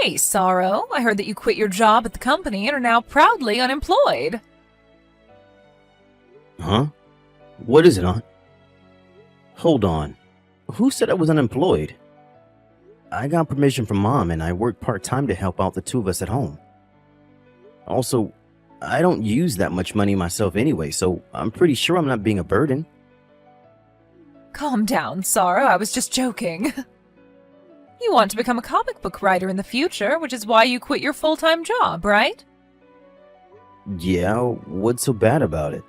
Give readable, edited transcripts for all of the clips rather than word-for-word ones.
Hey, Sorrow, I heard that you quit your job at the company and are now proudly unemployed. Huh? What is it, Aunt? Hold on. Who said I was unemployed? I got permission from Mom and I work part-time to help out the two of us at home. Also, I don't use that much money myself anyway, so I'm pretty sure I'm not being a burden. Calm down, Sorrow, I was just joking. You want to become a comic book writer in the future, which is why you quit your full-time job, right? Yeah, what's so bad about it?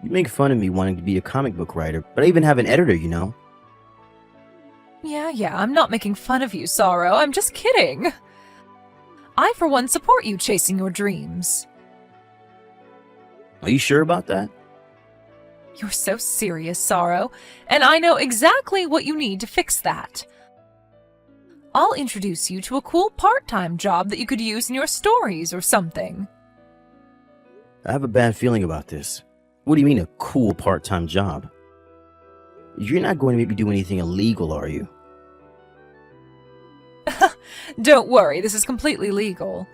You make fun of me wanting to be a comic book writer, but I even have an editor, you know? Yeah, I'm not making fun of you, Sorrow, I'm just kidding. I, for one, support you chasing your dreams. Are you sure about that? You're so serious, Sorrow, and I know exactly what you need to fix that. I'll introduce you to a cool part-time job that you could use in your stories or something. I have a bad feeling about this. What do you mean a cool part-time job? You're not going to make me do anything illegal, are you? Don't worry, this is completely legal.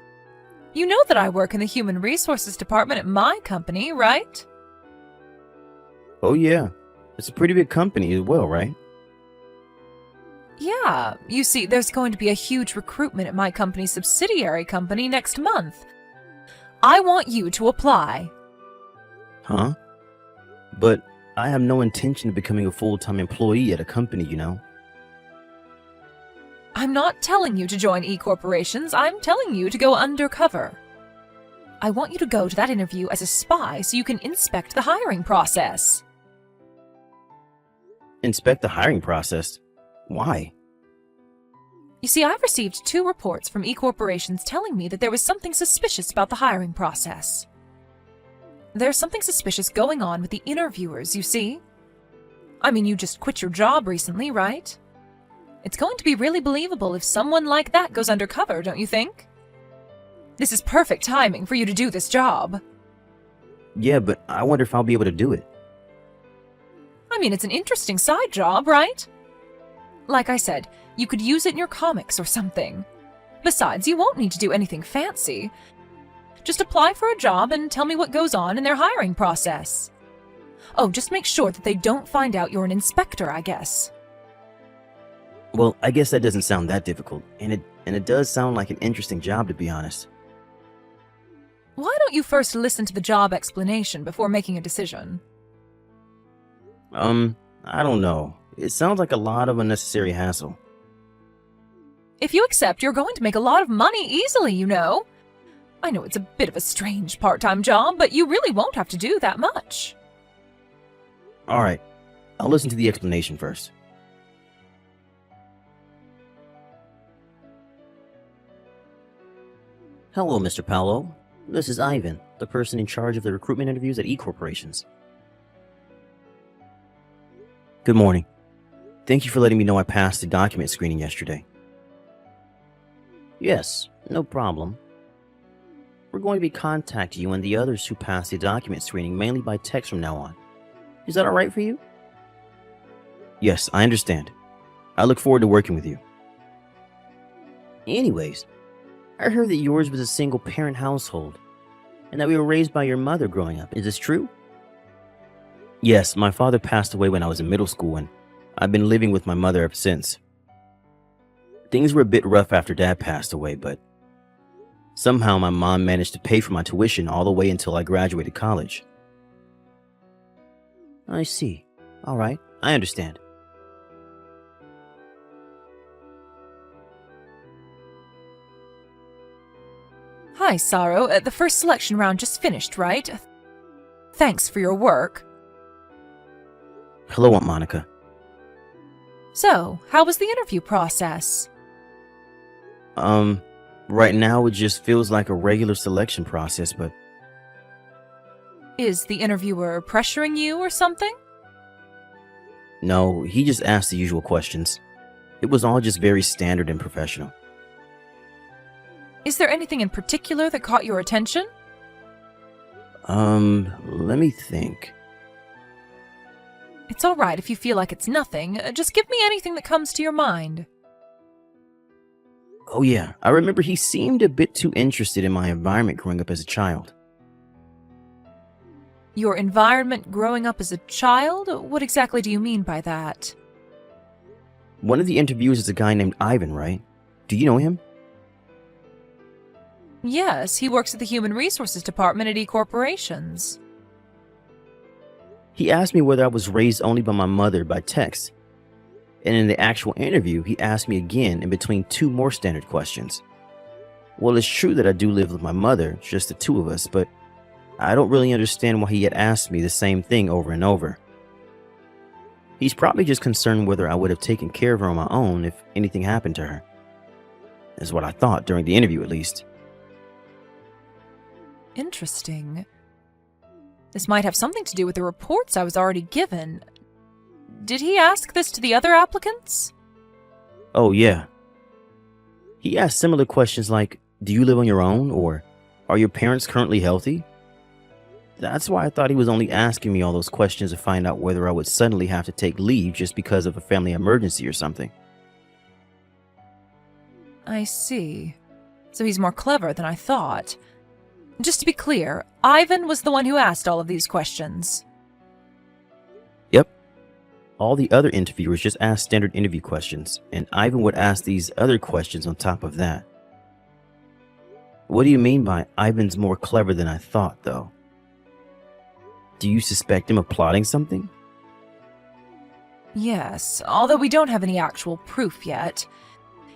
You know that I work in the Human Resources Department at my company, right? Oh yeah, it's a pretty big company as well, right? Yeah, you see, there's going to be a huge recruitment at my company's subsidiary company next month. I want you to apply. Huh? But I have no intention of becoming a full-time employee at a company, you know? I'm not telling you to join E-corporations, I'm telling you to go undercover. I want you to go to that interview as a spy so you can inspect the hiring process. Inspect the hiring process? Why? You see, I've received 2 reports from E-corporations telling me that there was something suspicious about the hiring process. There's something suspicious going on with the interviewers, you see? I mean, you just quit your job recently, right? It's going to be really believable if someone like that goes undercover, don't you think? This is perfect timing for you to do this job. Yeah, but I wonder if I'll be able to do it. I mean, it's an interesting side job, right? Like I said, you could use it in your comics or something. Besides, you won't need to do anything fancy. Just apply for a job and tell me what goes on in their hiring process. Oh, just make sure that they don't find out you're an inspector, I guess. Well, I guess that doesn't sound that difficult, and it does sound like an interesting job, to be honest. Why don't you first listen to the job explanation before making a decision? I don't know. It sounds like a lot of unnecessary hassle. If you accept, you're going to make a lot of money easily, you know. I know it's a bit of a strange part-time job, but you really won't have to do that much. Alright, I'll listen to the explanation first. Hello, Mr. Paolo. This is Ivan, the person in charge of the recruitment interviews at E-corporations. Good morning. Thank you for letting me know I passed the document screening yesterday. Yes, no problem. We're going to be contacting you and the others who passed the document screening mainly by text from now on. Is that alright for you? Yes, I understand. I look forward to working with you. Anyways, I heard that yours was a single-parent household, and that we were raised by your mother growing up. Is this true? Yes, my father passed away when I was in middle school, and I've been living with my mother ever since. Things were a bit rough after Dad passed away, but somehow my mom managed to pay for my tuition all the way until I graduated college. I see. Alright, I understand. Hi, Sorrow. The first selection round just finished, right? Thanks for your work. Hello, Aunt Monica. So, how was the interview process? Right now it just feels like a regular selection process, but... Is the interviewer pressuring you or something? No, he just asked the usual questions. It was all just very standard and professional. Is there anything in particular that caught your attention? Let me think. It's alright if you feel like it's nothing. Just give me anything that comes to your mind. Oh, yeah, I remember he seemed a bit too interested in my environment growing up as a child. Your environment growing up as a child? What exactly do you mean by that? One of the interviewers is a guy named Ivan, right? Do you know him? Yes, he works at the Human Resources Department at E-Corporations. He asked me whether I was raised only by my mother by text. And in the actual interview, he asked me again in between two more standard questions. Well, it's true that I do live with my mother, just the two of us, but I don't really understand why he had asked me the same thing over and over. He's probably just concerned whether I would have taken care of her on my own if anything happened to her. Is what I thought during the interview, at least. Interesting. This might have something to do with the reports I was already given. Did he ask this to the other applicants? Oh, yeah. He asked similar questions like, do you live on your own? Or, are your parents currently healthy? That's why I thought he was only asking me all those questions to find out whether I would suddenly have to take leave just because of a family emergency or something. I see. So he's more clever than I thought. Just to be clear, Ivan was the one who asked all of these questions. Yep. All the other interviewers just asked standard interview questions, and Ivan would ask these other questions on top of that. What do you mean by Ivan's more clever than I thought, though? Do you suspect him of plotting something? Yes, although we don't have any actual proof yet.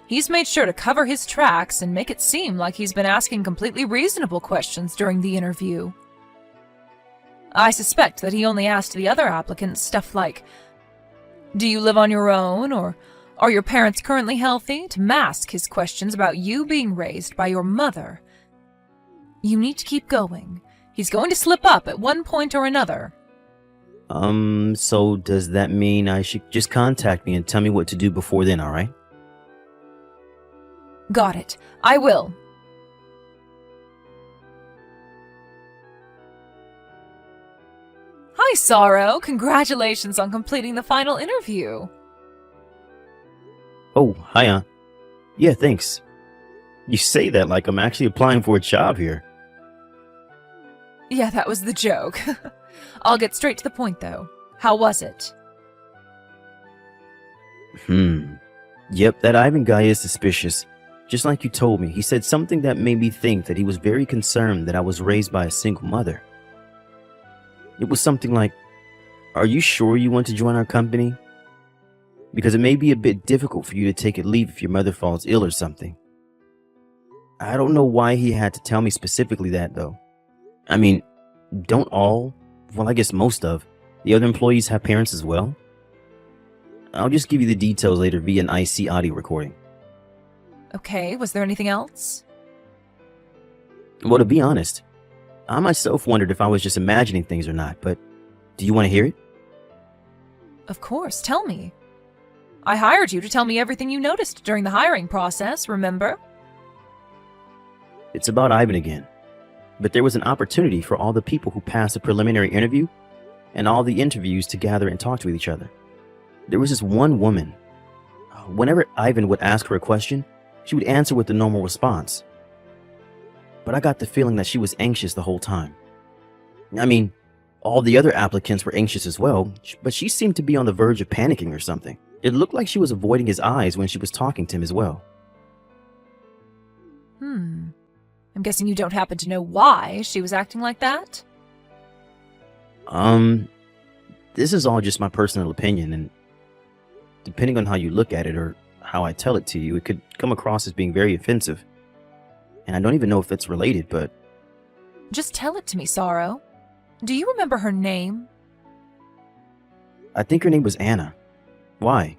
He's made sure to cover his tracks and make it seem like he's been asking completely reasonable questions during the interview. I suspect that he only asked the other applicants stuff like, do you live on your own, or are your parents currently healthy, to mask his questions about you being raised by your mother. You need to keep going. He's going to slip up at one point or another. So does that mean I should just contact me and tell me what to do before then, alright? Got it. I will. Hi, Sorrow. Congratulations on completing the final interview. Oh, hi, Aunt. Yeah, thanks. You say that like I'm actually applying for a job here. Yeah, that was the joke. I'll get straight to the point, though. How was it? Yep, that Ivan guy is suspicious. Just like you told me, he said something that made me think that he was very concerned that I was raised by a single mother. It was something like, are you sure you want to join our company? Because it may be a bit difficult for you to take a leave if your mother falls ill or something. I don't know why he had to tell me specifically that, though. I mean, don't all, well, I guess most of, the other employees have parents as well? I'll just give you the details later via an IC audio recording. Okay, was there anything else? Well, to be honest, I myself wondered if I was just imagining things or not, but do you want to hear it? Of course, tell me. I hired you to tell me everything you noticed during the hiring process, remember? It's about Ivan again. But there was an opportunity for all the people who passed the preliminary interview and all the interviews to gather and talk to each other. There was this one woman. Whenever Ivan would ask her a question, she would answer with the normal response. But I got the feeling that she was anxious the whole time. I mean, all the other applicants were anxious as well, but she seemed to be on the verge of panicking or something. It looked like she was avoiding his eyes when she was talking to him as well. I'm guessing you don't happen to know why she was acting like that? This is all just my personal opinion, and depending on how you look at it or how I tell it to you, it could come across as being very offensive. And I don't even know if it's related, but... Just tell it to me, Sorrow. Do you remember her name? I think her name was Anna. Why?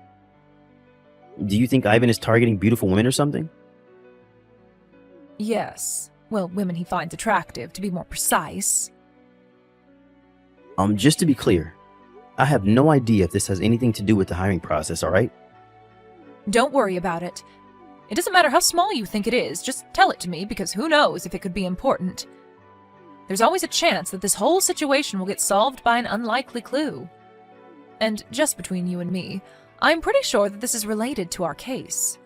Do you think Ivan is targeting beautiful women or something? Yes. Well, women he finds attractive, to be more precise. Just to be clear, I have no idea if this has anything to do with the hiring process, alright? Don't worry about it. It doesn't matter how small you think it is, just tell it to me, because who knows if it could be important. There's always a chance that this whole situation will get solved by an unlikely clue. And just between you and me, I'm pretty sure that this is related to our case.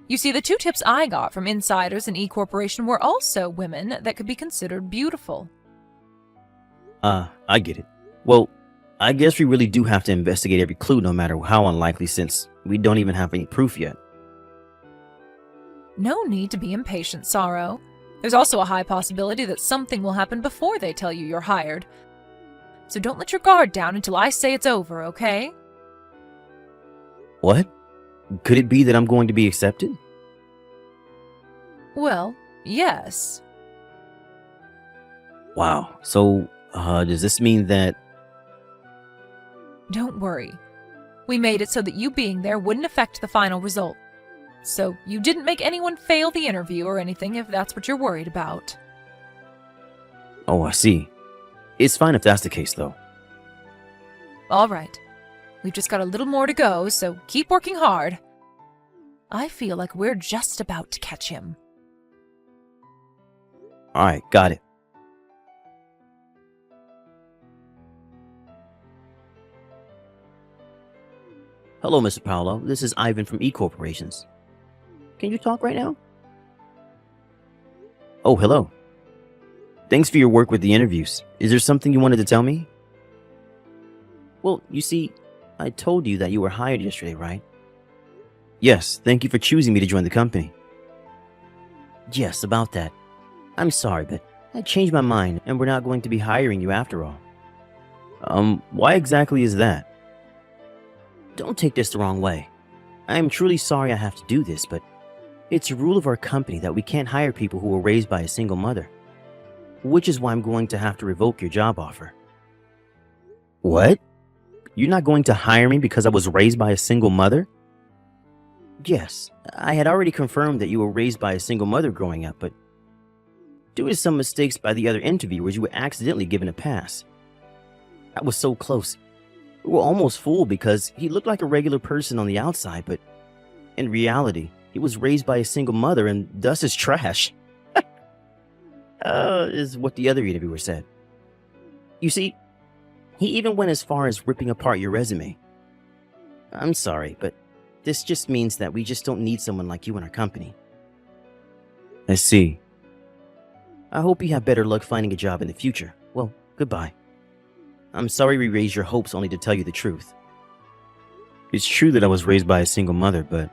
You see, the 2 tips I got from insiders in E-Corporation were also women that could be considered beautiful. I get it. Well, I guess we really do have to investigate every clue, no matter how unlikely, since we don't even have any proof yet. No need to be impatient, Sorrow. There's also a high possibility that something will happen before they tell you you're hired. So don't let your guard down until I say it's over, okay? What? Could it be that I'm going to be accepted? Well, yes. Wow. So, does this mean that... Don't worry. We made it so that you being there wouldn't affect the final result. So you didn't make anyone fail the interview or anything, if that's what you're worried about. Oh, I see. It's fine if that's the case, though. All right. We've just got a little more to go, so keep working hard. I feel like we're just about to catch him. Alright, got it. Hello, Mr. Paolo. This is Ivan from E-Corporations. Can you talk right now? Oh, hello. Thanks for your work with the interviews. Is there something you wanted to tell me? Well, you see, I told you that you were hired yesterday, right? Yes, thank you for choosing me to join the company. Yes, about that. I'm sorry, but I changed my mind and we're not going to be hiring you after all. Why exactly is that? Don't take this the wrong way. I am truly sorry I have to do this, but it's a rule of our company that we can't hire people who were raised by a single mother. Which is why I'm going to have to revoke your job offer. What? You're not going to hire me because I was raised by a single mother? Yes, I had already confirmed that you were raised by a single mother growing up, but due to some mistakes by the other interviewers, you were accidentally given a pass. I was so close. We were almost fooled because he looked like a regular person on the outside, but in reality, he was raised by a single mother and thus is trash. Is what the other interviewer said. You see, he even went as far as ripping apart your resume. I'm sorry, but this just means that we just don't need someone like you in our company. I see. I hope you have better luck finding a job in the future. Well, goodbye. I'm sorry we raised your hopes only to tell you the truth. It's true that I was raised by a single mother, but...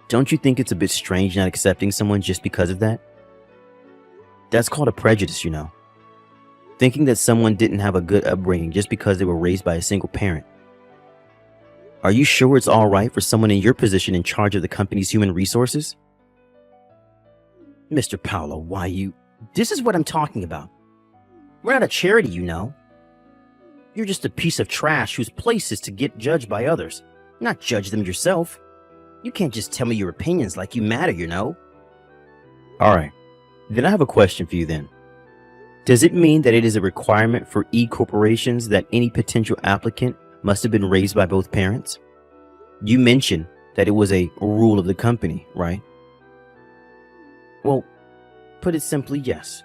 Don't you think it's a bit strange not accepting someone just because of that? That's called a prejudice, you know. Thinking that someone didn't have a good upbringing just because they were raised by a single parent. Are you sure it's all right for someone in your position in charge of the company's human resources? Mr. Paolo, why you... This is what I'm talking about. We're not a charity, you know. You're just a piece of trash whose place is to get judged by others, not judge them yourself. You can't just tell me your opinions like you matter, you know. Alright, then I have a question for you then. Does it mean that it is a requirement for E-corporations that any potential applicant must have been raised by both parents? You mentioned that it was a rule of the company, right? Well, put it simply, yes.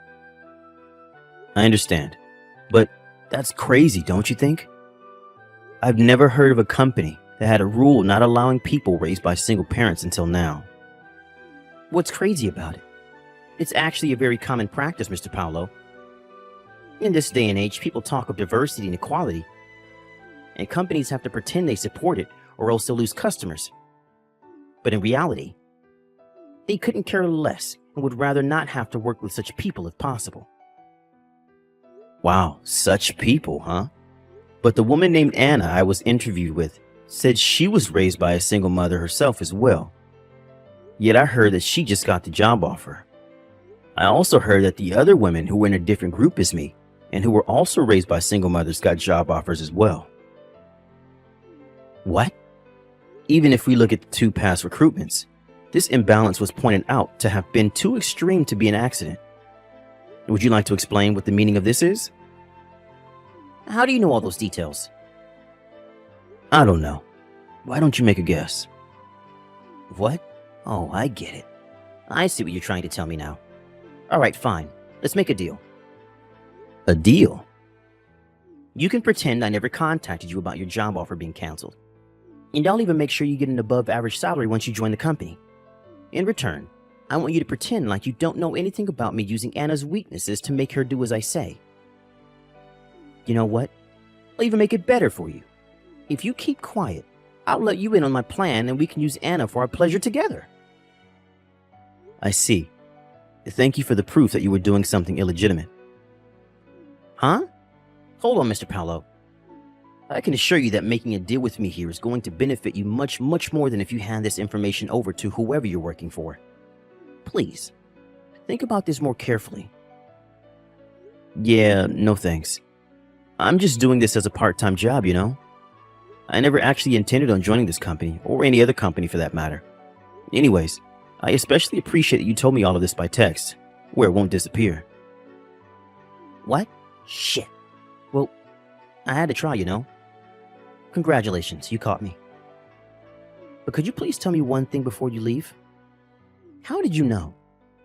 I understand, but that's crazy, don't you think? I've never heard of a company that had a rule not allowing people raised by single parents until now. What's crazy about it? It's actually a very common practice, Mr. Paolo. In this day and age, people talk of diversity and equality, and companies have to pretend they support it or else they'll lose customers. But in reality, they couldn't care less and would rather not have to work with such people if possible. Wow, such people, huh? But the woman named Anna I was interviewed with said she was raised by a single mother herself as well. Yet I heard that she just got the job offer. I also heard that the other women who were in a different group as me and who were also raised by single mothers got job offers as well. What? Even if we look at the 2 past recruitments, this imbalance was pointed out to have been too extreme to be an accident. Would you like to explain what the meaning of this is? How do you know all those details? I don't know. Why don't you make a guess? What? Oh, I get it. I see what you're trying to tell me now. Alright, fine. Let's make a deal. A deal? You can pretend I never contacted you about your job offer being canceled. And I'll even make sure you get an above average salary once you join the company. In return, I want you to pretend like you don't know anything about me using Anna's weaknesses to make her do as I say. You know what? I'll even make it better for you. If you keep quiet, I'll let you in on my plan and we can use Anna for our pleasure together. I see. Thank you for the proof that you were doing something illegitimate. Huh? Hold on, Mr. Paolo. I can assure you that making a deal with me here is going to benefit you much, much more than if you hand this information over to whoever you're working for. Please, think about this more carefully. Yeah, no thanks. I'm just doing this as a part-time job, you know? I never actually intended on joining this company, or any other company for that matter. Anyways, I especially appreciate that you told me all of this by text, where it won't disappear. What? Shit. Well, I had to try, you know? Congratulations, you caught me. But could you please tell me one thing before you leave? How did you know?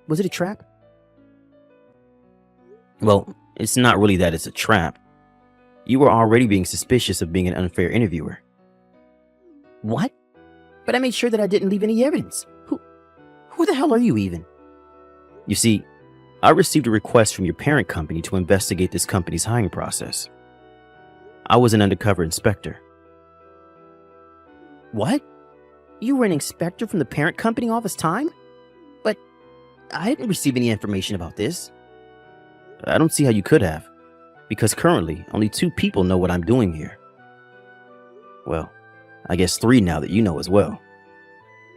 Was it a trap? Well, it's not really that it's a trap. You were already being suspicious of being an unfair interviewer. What? But I made sure that I didn't leave any evidence. Who the hell are you even? You see, I received a request from your parent company to investigate this company's hiring process. I was an undercover inspector. What? You were an inspector from the parent company all this time? But I didn't receive any information about this. I don't see how you could have, because currently only 2 people know what I'm doing here. Well, I guess 3 now that you know as well.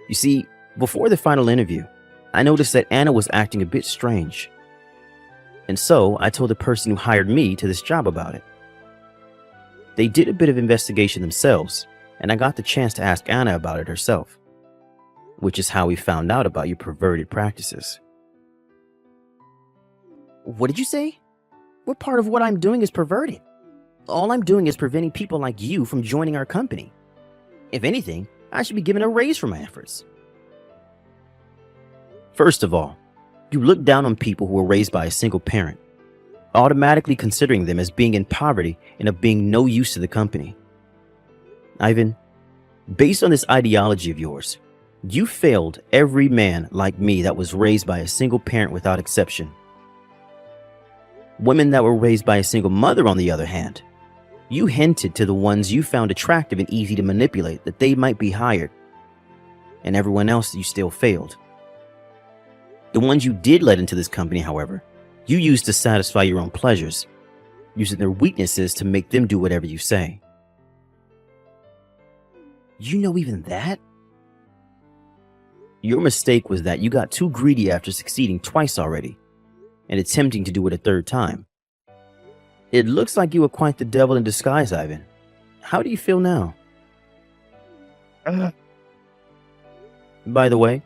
You see, before the final interview, I noticed that Anna was acting a bit strange. And so I told the person who hired me to this job about it. They did a bit of investigation themselves, and I got the chance to ask Anna about it herself, which is how we found out about your perverted practices. What did you say? What part of what I'm doing is perverted? All I'm doing is preventing people like you from joining our company. If anything, I should be given a raise for my efforts. First of all, you look down on people who were raised by a single parent, automatically considering them as being in poverty and of being no use to the company. Ivan, based on this ideology of yours, you failed every man like me that was raised by a single parent without exception. Women that were raised by a single mother, on the other hand, you hinted to the ones you found attractive and easy to manipulate that they might be hired, and everyone else you still failed. The ones you did let into this company, however, you used to satisfy your own pleasures, using their weaknesses to make them do whatever you say. You know even that? Your mistake was that you got too greedy after succeeding twice already, and attempting to do it a 3rd time. It looks like you were quite the devil in disguise, Ivan. How do you feel now? By the way,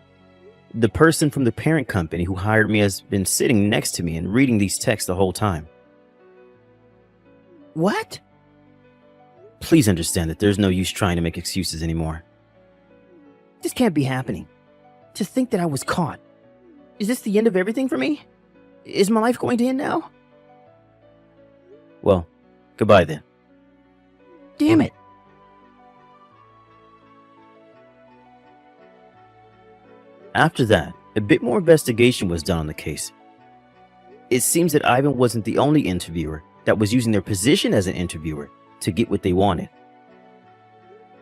the person from the parent company who hired me has been sitting next to me and reading these texts the whole time. What? Please understand that there's no use trying to make excuses anymore. This can't be happening. To think that I was caught. Is this the end of everything for me? Is my life going to end now? Well, goodbye then. Damn it. After that, a bit more investigation was done on the case. It seems that Ivan wasn't the only interviewer that was using their position as an interviewer to get what they wanted.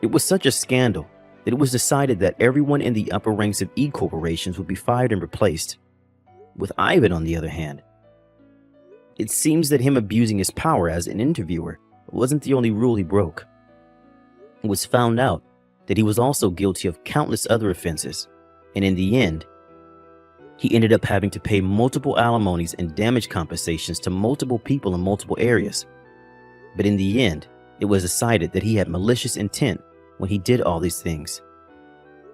It was such a scandal that it was decided that everyone in the upper ranks of E-corporations would be fired and replaced. With Ivan, on the other hand, it seems that him abusing his power as an interviewer wasn't the only rule he broke. It was found out that he was also guilty of countless other offenses, and in the end, he ended up having to pay multiple alimonies and damage compensations to multiple people in multiple areas. But in the end, it was decided that he had malicious intent when he did all these things.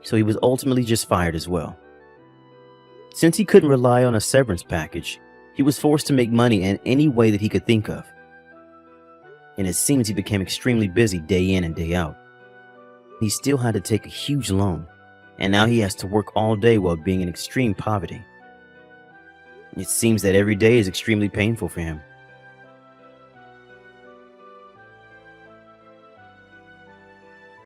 So he was ultimately just fired as well. Since he couldn't rely on a severance package, he was forced to make money in any way that he could think of. And it seems he became extremely busy day in and day out. He still had to take a huge loan, and now he has to work all day while being in extreme poverty. It seems that every day is extremely painful for him.